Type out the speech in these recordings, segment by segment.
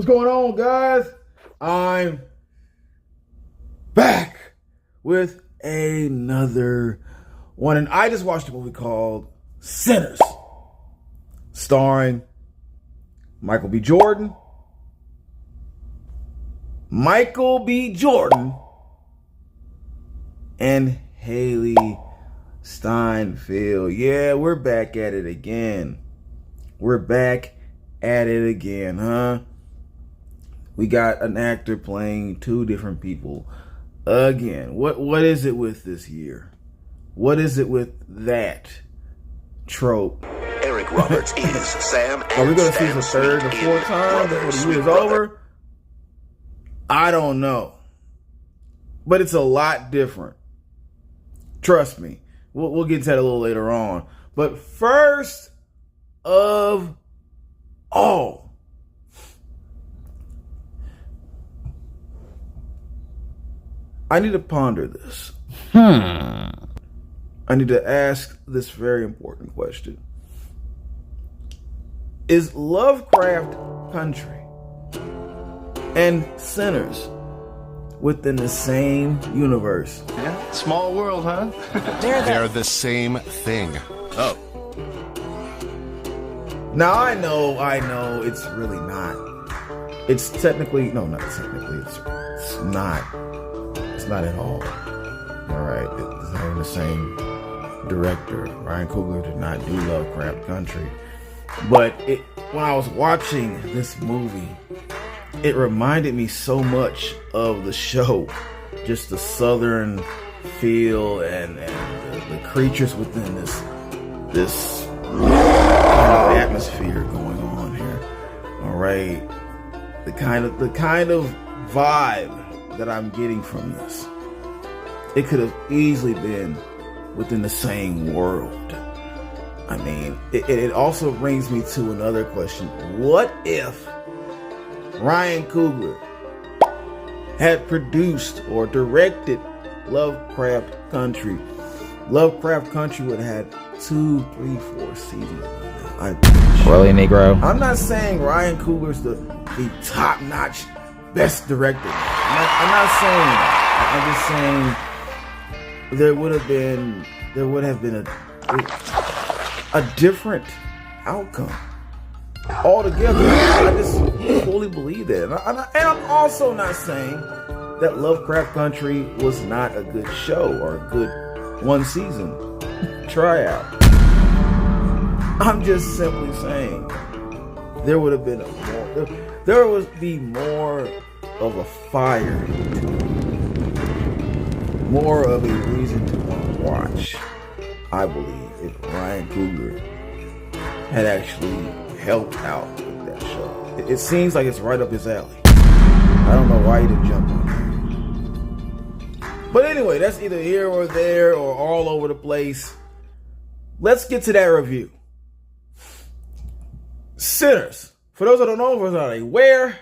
What's going on, guys? I'm back with another one, and I just watched a movie called Sinners, starring Michael B. Jordan, and Haley Steinfeld. Yeah, we're back at it again. Huh? We got an actor playing two different people again. What is it with this year? What is it with that trope? Eric Roberts is Sam. Are we going to see the third or fourth time before the year is over? I don't know. But it's a lot different. Trust me. We'll get to that a little later on. But first of all, I need to ponder this. I need to ask this very important question. Is Lovecraft Country and Sinners within the same universe? Yeah, small world, huh? They're the same thing. Oh. Now I know it's really not. It's technically, no, not technically. It's not. It's not at all. All right, it's not even the same director. Ryan Coogler did not do Lovecraft Country. But when I was watching this movie, it reminded me so much of the show. Just the southern feel and the creatures within this kind of atmosphere going on here. All right, the kind of vibe that I'm getting from this. It could have easily been within the same world. I mean, it also brings me to another question. What if Ryan Coogler had produced or directed Lovecraft Country? Lovecraft Country would have had 2, 3, 4 seasons by now. Really, Negro? I'm not saying Ryan Coogler's the top-notch best director. I'm not saying that. I'm just saying there would have been a different outcome altogether. I just fully believe that. And I'm also not saying that Lovecraft Country was not a good show or a good one season tryout. I'm just simply saying there would be more of a fire, more of a reason to want to watch, I believe, if Ryan Coogler had actually helped out with that show. It seems like it's right up his alley. I don't know why he didn't jump on it. But anyway, that's either here or there or all over the place. Let's get to that review. Sinners. For those that don't know, for those that are aware,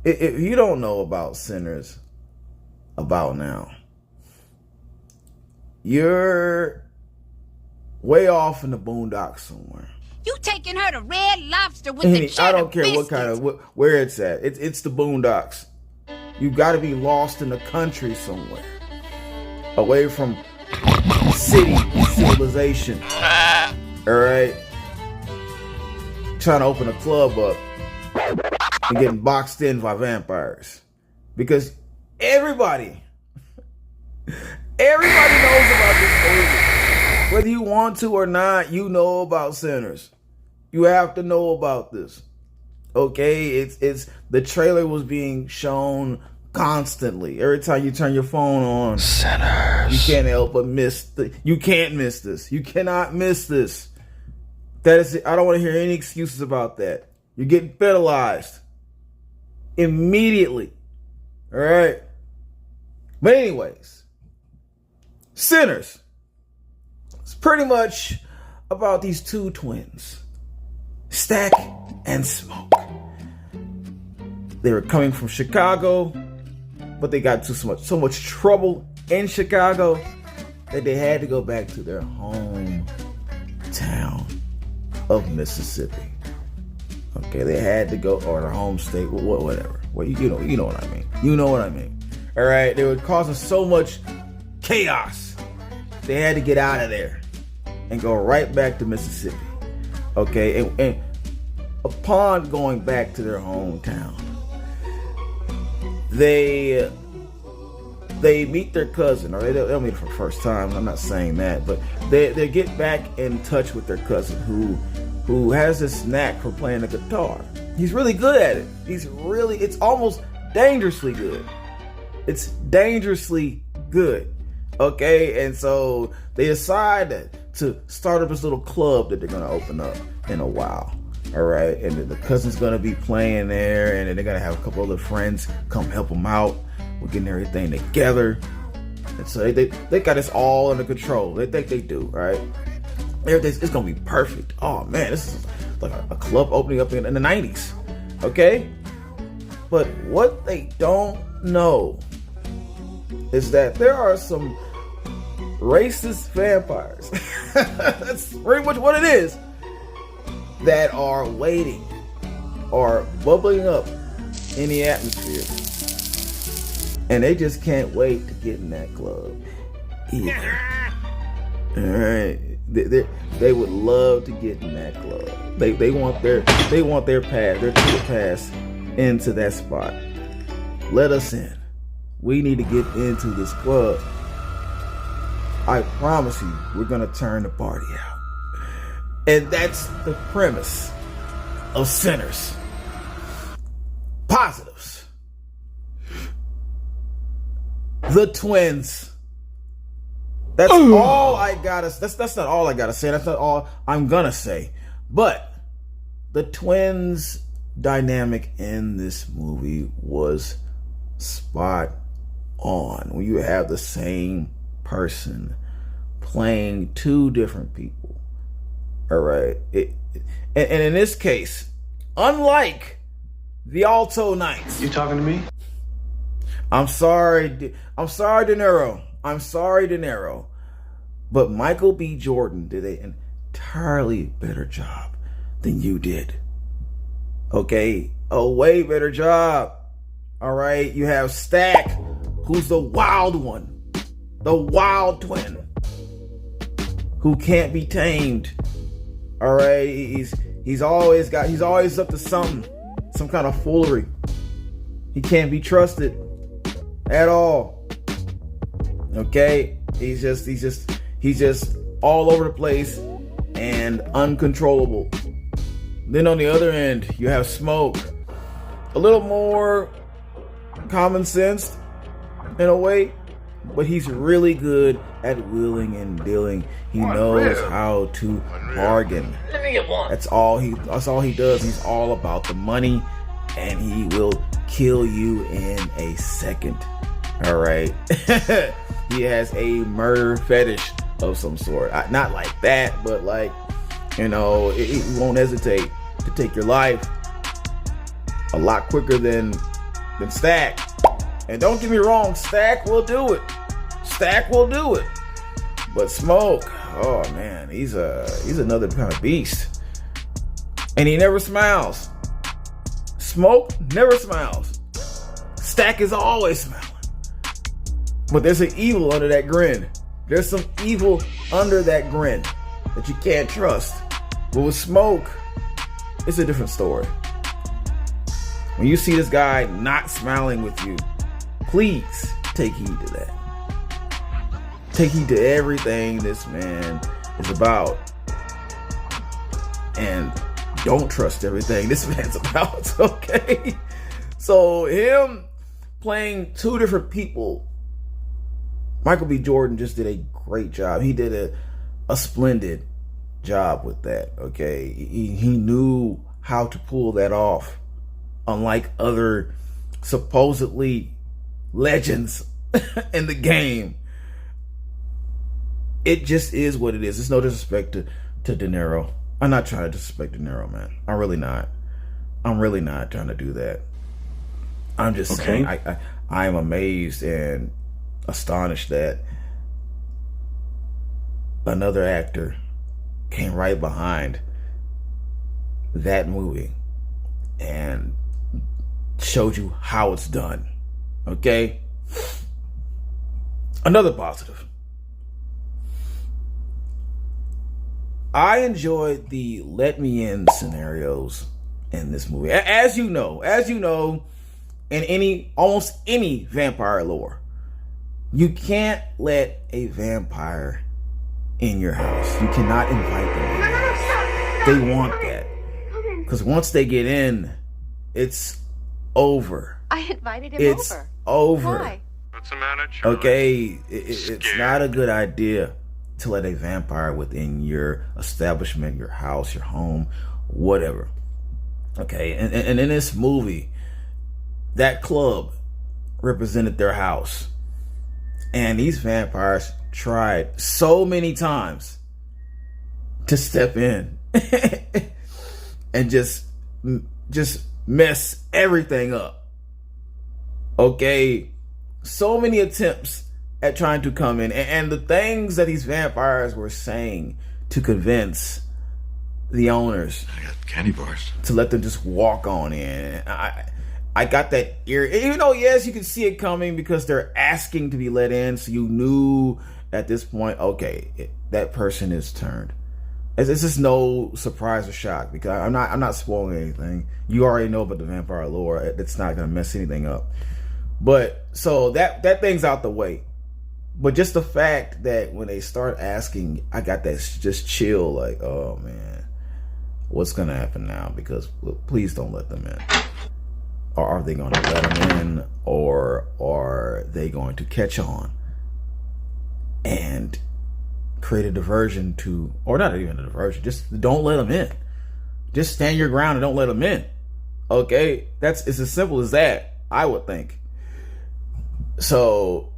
if you don't know about Sinners about now, you're way off in the boondocks somewhere. You taking her to Red Lobster with the cheddar I don't care biscuits. what kind of where it's at. It's the boondocks. You got to be lost in the country somewhere, away from civilization. All right, trying to open a club up and getting boxed in by vampires, because everybody knows about this movie. Whether you want to or not, you know about Sinners. You have to know about this. Okay? It's the trailer was being shown constantly. Every time you turn your phone on, Sinners. You can't help but you can't miss this. You cannot miss this. That is it. I don't want to hear any excuses about that. You're getting penalized immediately. All right? But anyways, Sinners. It's pretty much about these two twins, Stack and Smoke. They were coming from Chicago, but they got so much trouble in Chicago that they had to go back to their hometown of Mississippi. Okay, they had to go, or their home state, whatever. Well, you know what I mean. You know what I mean. All right, they were causing so much chaos. They had to get out of there and go right back to Mississippi. Okay, and upon going back to their hometown, they meet their cousin, or they don't meet for the first time. I'm not saying that, but they get back in touch with their cousin who has this knack for playing the guitar. He's really good at it. It's almost dangerously good. It's dangerously good. Okay, and so they decide to start up this little club that they're gonna open up in a while. All right, and then the cousin's gonna be playing there, and then they're gonna have a couple other friends come help them out. We're getting everything together, and so they got this all under control. They think they do, right? It's gonna be perfect. Oh man, this is like a club opening up in the 90s. Okay, but what they don't know is that there are some racist vampires. That's pretty much what it is. That are waiting or bubbling up in the atmosphere, and they just can't wait to get in that club either. All right, they would love to get in that club. They want their pass, their ticket pass into that spot. Let us in. We need to get into this club. I promise you, we're gonna turn the party out. And that's the premise of Sinners. Positives. The twins. That's all I gotta. That's not all I gotta say. That's not all I'm gonna say. But the twins' dynamic in this movie was spot on. When you have the same person playing two different people. All right. And in this case, unlike the Alto Knights. You talking to me? I'm sorry, De Niro. I'm sorry, De Niro. But Michael B. Jordan did an entirely better job than you did. Okay? A way better job. All right? You have Stack, who's the wild one. The wild twin. Who can't be tamed. All right, he's always up to something, some kind of foolery. He can't be trusted at all. Okay, he's just all over the place and uncontrollable. Then on the other end, you have Smoke, a little more common sense in a way, but he's really good at wheeling and dealing. He knows how to bargain. Let me get one. That's all he does. He's all about the money, and he will kill you in a second. All right. He has a murder fetish of some sort. Not like that, but like, he won't hesitate to take your life a lot quicker than Stack. And don't get me wrong, Stack will do it. But Smoke, oh man, he's another kind of beast. And he never smiles. Smoke never smiles. Stack is always smiling. But there's an evil under that grin. There's some evil under that grin that you can't trust. But with Smoke, it's a different story. When you see this guy not smiling with you, please take heed to that. Take heed to everything this man is about. And don't trust everything this man's about, okay? So him playing two different people, Michael B. Jordan just did a great job. He did a splendid job with that, okay? He knew how to pull that off, unlike other supposedly legends in the game. It just is what it is. It's no disrespect to De Niro. I'm not trying to disrespect De Niro, man. I'm really not trying to do that. I'm just saying I am amazed and astonished that another actor came right behind that movie showed you how it's done. Okay? Another positive. I enjoyed the let me in scenarios in this movie. As you know, in almost any vampire lore, you can't let a vampire in your house. You cannot invite them in. They want that. Because once they get in, it's over. I invited him It's over. Why? What's the matter, Charlie? Okay? It's not a good idea to let a vampire within your establishment, your house, your home, whatever. Okay? And in this movie, that club represented their house. And these vampires tried so many times to step in and just mess everything up. Okay? So many attempts at trying to come in. And the things that these vampires were saying to convince the owners, I got candy bars, to let them just walk on in. I got that ear. Even though, yes, you can see it coming because they're asking to be let in. So you knew at this point, okay, that person is turned. It's just no surprise or shock because I'm not spoiling anything. You already know about the vampire lore. It's not going to mess anything up. But so that thing's out the way. But just the fact that when they start asking, I got that just chill, like, oh man, what's going to happen now? Because please don't let them in. Or are they going to let them in, or are they going to catch on and create a diversion to, or not even a diversion, just don't let them in. Just stand your ground and don't let them in. Okay? It's as simple as that, I would think. So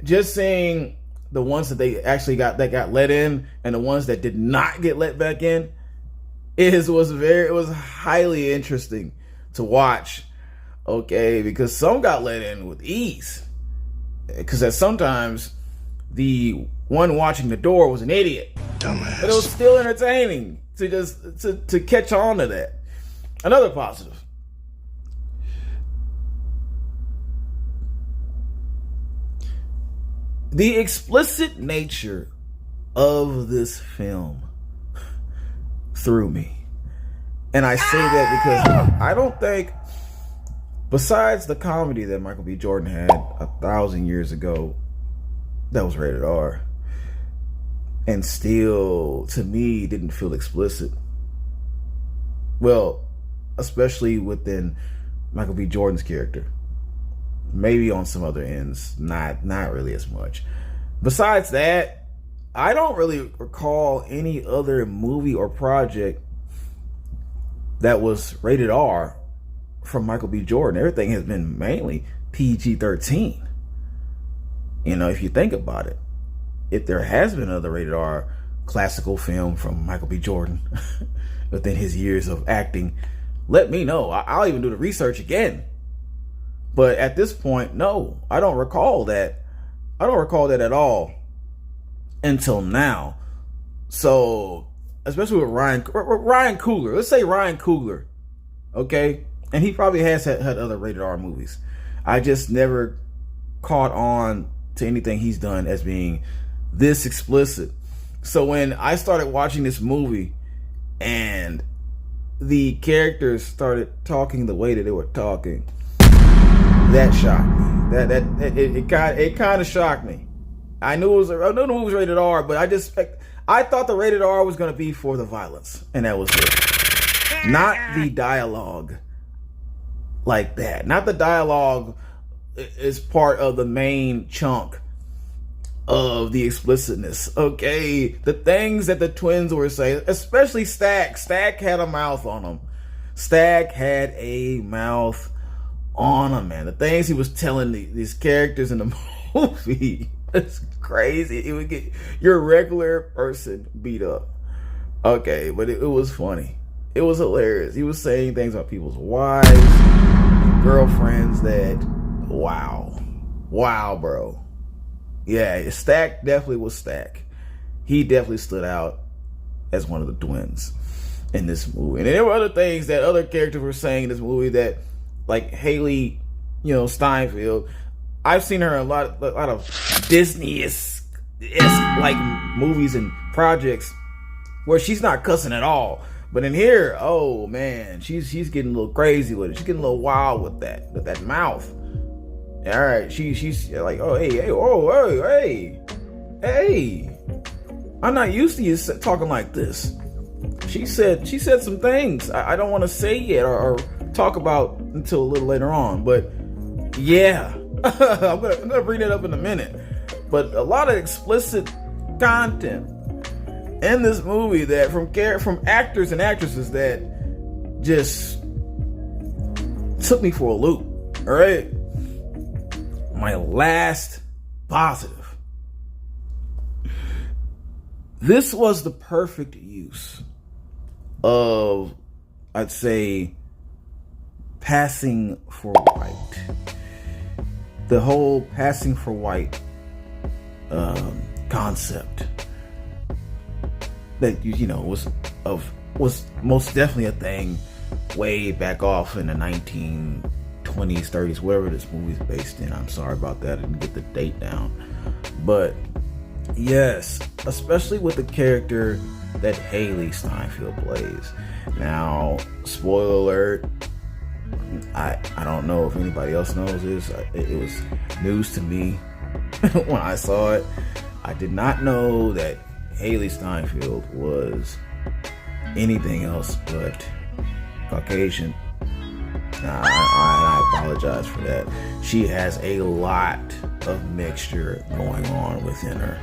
just seeing the ones that they actually got let in and the ones that did not get let back in, it was highly interesting to watch. Okay, because some got let in with ease. Because sometimes the one watching the door was an idiot. dumbass. But it was still entertaining to catch on to that. Another positive. The explicit nature of this film threw me. And I say that because I don't think, besides the comedy that Michael B. Jordan had 1,000 years ago, that was rated R, and still, to me, didn't feel explicit. Well, especially within Michael B. Jordan's character. Maybe on some other ends, not really as much. Besides that, I don't really recall any other movie or project that was rated R from Michael B. Jordan. Everything has been mainly PG-13. You know, if you think about it, if there has been another rated R classical film from Michael B. Jordan within his years of acting, let me know. I'll even do the research again. But at this point, no, I don't recall that. I don't recall that at all until now. So, especially with Ryan Coogler. Let's say Ryan Coogler, okay? And he probably has had other rated R movies. I just never caught on to anything he's done as being this explicit. So when I started watching this movie and the characters started talking the way that they were talking, that shocked me. It kind of shocked me. I knew the movie was rated R, but I thought the rated R was going to be for the violence, and that was it. Not the dialogue like that. Not the dialogue is part of the main chunk of the explicitness. Okay, the things that the twins were saying, especially Stack. Stack had a mouth on him. Stack had a mouth on him, man. The things he was telling these characters in the movie, it's crazy. It would get your regular person beat up. Okay, but it was funny. It was hilarious. He was saying things about people's wives and girlfriends that, wow, bro. Yeah, Stack definitely was Stack. He definitely stood out as one of the twins in this movie. And there were other things that other characters were saying in this movie that like Haley, Steinfeld. I've seen her in a lot of Disney-esque like movies and projects where she's not cussing at all. But in here, oh man, she's getting a little crazy with it. She's getting a little wild with that mouth. All right, she's like, oh hey, I'm not used to you talking like this. She said some things I don't want to say yet or talk about until a little later on. But yeah, I'm gonna bring that up in a minute. But a lot of explicit content in this movie that from actors and actresses that just took me for a loop. All right, my last positive. This was the perfect use of, I'd say, passing for white. The whole passing for white concept that was most definitely a thing way back off in the 1920s, 30s, wherever this movie's based in. I'm sorry about that. I didn't get the date down. But yes, especially with the character that Haley Steinfeld plays. Now, spoiler alert, I don't know if anybody else knows this. It was news to me when I saw it. I did not know that Haley Steinfeld was anything else but Caucasian. I apologize for that. She has a lot of mixture going on within her.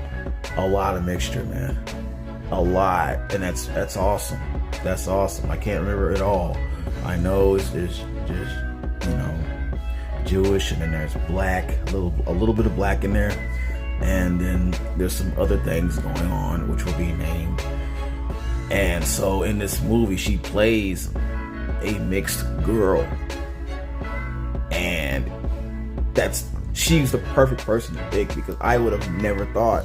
A lot of mixture, man. A lot. And that's awesome. That's awesome. I can't remember it all. I know it's just Jewish, and then there's black, a little bit of black in there, and then there's some other things going on which will be named. And so in this movie, she plays a mixed girl, and she's the perfect person to pick, because I would have never thought.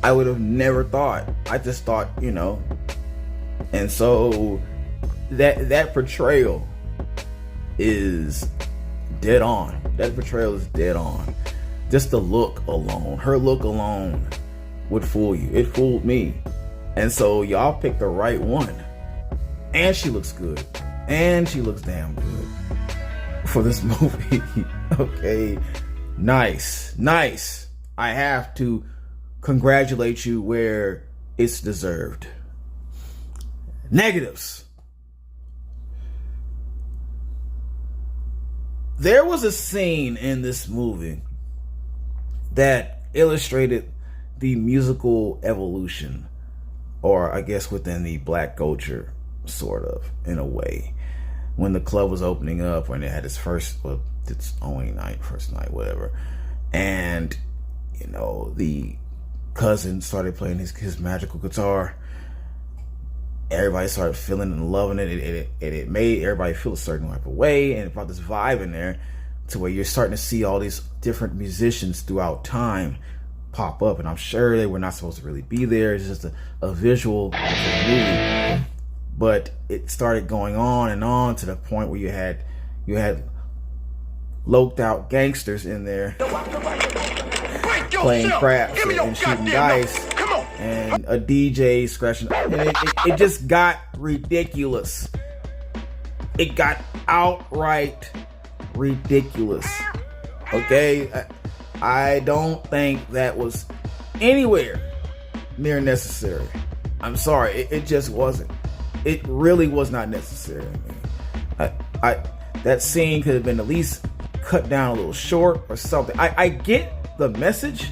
I just thought, and so that portrayal is dead on. That portrayal is dead on. Just the look alone, her look alone would fool you. It fooled me. And so y'all picked the right one. And she looks good. And she looks damn good for this movie. Okay. Nice. I have to congratulate you where it's deserved. Negatives. There was a scene in this movie that illustrated the musical evolution, or I guess within the black culture, sort of, in a way. When the club was opening up, when it had its first night, whatever. And, the cousin started playing his magical guitar. Everybody started feeling and loving it. It made everybody feel a certain type of way, and it brought this vibe in there to where you're starting to see all these different musicians throughout time pop up. And I'm sure they were not supposed to really be there. It's just a visual of the movie. But it started going on and on to the point where you had loped out gangsters in there playing craps and shooting dice. And a DJ scratching, and it just got ridiculous. It got outright ridiculous. Okay, I don't think that was anywhere near necessary. I'm sorry, it just wasn't. It really was not necessary. That scene could have been at least cut down a little short or something. I get the message,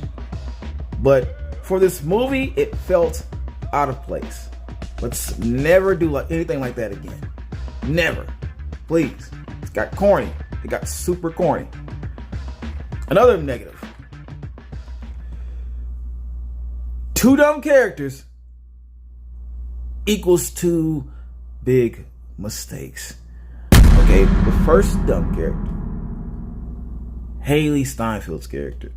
but for this movie, it felt out of place. Let's never do anything like that again. Never. Please. It got corny. It got super corny. Another negative. 2 dumb characters equals 2 big mistakes. Okay, the first dumb character, Haley Steinfeld's character.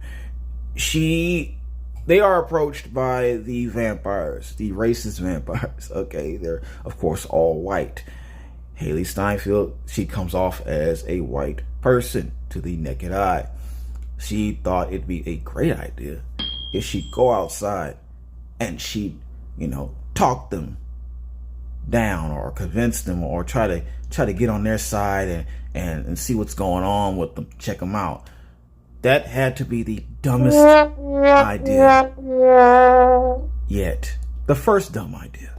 They are approached by the vampires, the racist vampires. Okay, they're of course all white. Haley Steinfeld, she comes off as a white person to the naked eye. She thought it'd be a great idea if she'd go outside and she'd, talk them down or convince them or try to get on their side and see what's going on with them, check them out. That had to be the dumbest idea yet. The first dumb idea.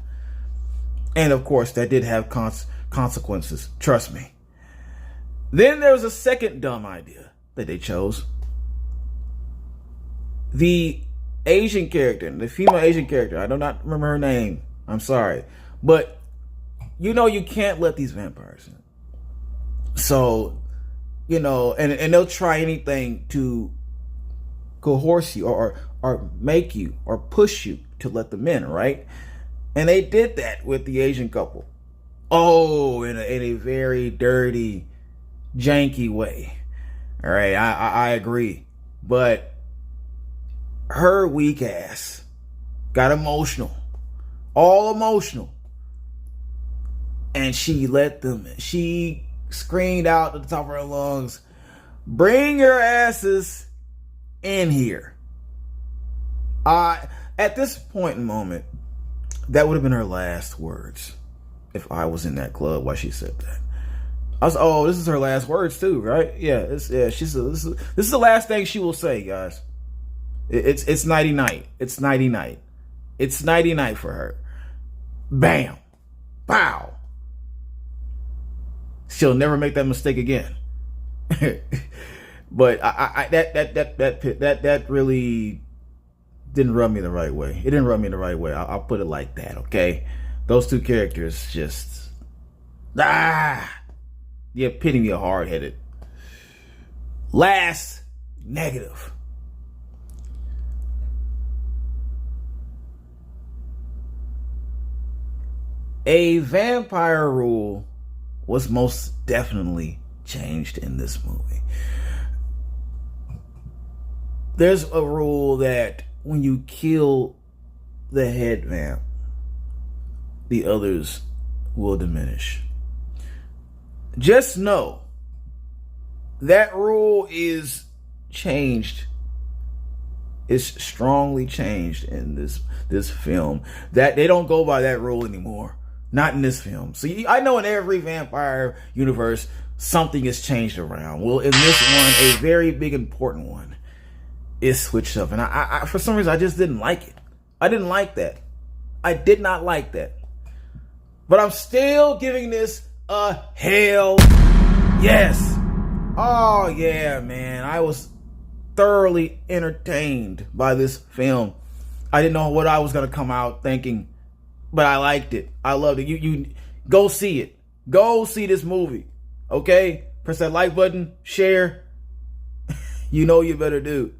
And of course, that did have consequences. Trust me. Then there was a second dumb idea that they chose. The Asian character, the female Asian character, I do not remember her name. I'm sorry. But you can't let these vampires in. So, and they'll try anything to coerce you or make you or push you to let them in, right? And they did that with the Asian couple. Oh, in a very dirty, janky way. All right, I agree. But her weak ass got emotional. All emotional. And she let them in. She screamed out at the top of her lungs, "Bring your asses in here." At this point in moment, that would have been her last words if I was in that club while she said that. I was, this is her last words too, right? Yeah, this is the last thing she will say, guys. It's nighty night. It's nighty night. It's nighty night for her. Bam, pow. She'll never make that mistake again. But that really didn't rub me the right way. It didn't rub me the right way. I'll put it like that, okay? Those two characters just the epitome of hard-headed. Last negative. A vampire rule was most definitely changed in this movie. There's a rule that when you kill the head vamp, the others will diminish. Just know that rule is changed. It's strongly changed in this film. That they don't go by that rule anymore. Not in this film. So I know in every vampire universe, something is changed around. Well, in this one, a very big important one is switched up. And I for some reason, I just didn't like it. I didn't like that. I did not like that. But I'm still giving this a hell yes. Oh, yeah, man. I was thoroughly entertained by this film. I didn't know what I was going to come out thinking, but I liked it. I loved it. You go see it. Go see this movie. Okay? Press that like button. Share. You know you better do.